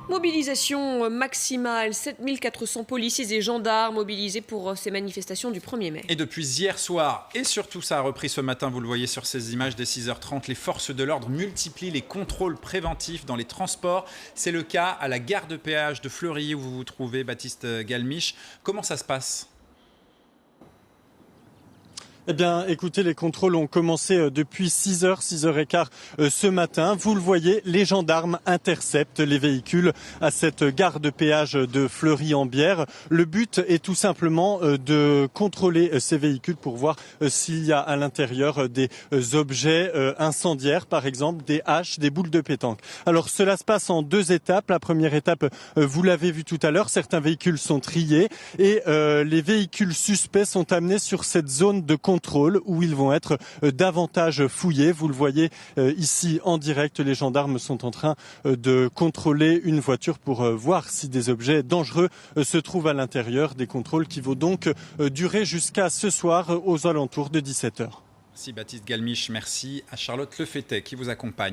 Mobilisation maximale, 7400 policiers et gendarmes mobilisés pour ces manifestations du 1er mai. Et depuis hier soir, et surtout ça a repris ce matin, vous le voyez sur ces images dès 6h30, les forces de l'ordre multiplient les contrôles préventifs dans les transports. C'est le cas à la gare de péage de Fleury où vous vous trouvez, Baptiste Galmiche. Comment ça se passe ? Eh bien, écoutez, les contrôles ont commencé depuis 6h, 6h15 ce matin. Vous le voyez, les gendarmes interceptent les véhicules à cette gare de péage de Fleury-en-Bière. Le but est tout simplement de contrôler ces véhicules pour voir s'il y a à l'intérieur des objets incendiaires, par exemple des haches, des boules de pétanque. Alors, cela se passe en 2 étapes. La première étape, vous l'avez vu tout à l'heure, certains véhicules sont triés et les véhicules suspects sont amenés sur cette zone de contrôle où ils vont être davantage fouillés. Vous le voyez ici en direct, les gendarmes sont en train de contrôler une voiture pour voir si des objets dangereux se trouvent à l'intérieur. Des contrôles qui vont donc durer jusqu'à ce soir aux alentours de 17h. Merci Baptiste Galmiche, merci à Charlotte Lefettet qui vous accompagne.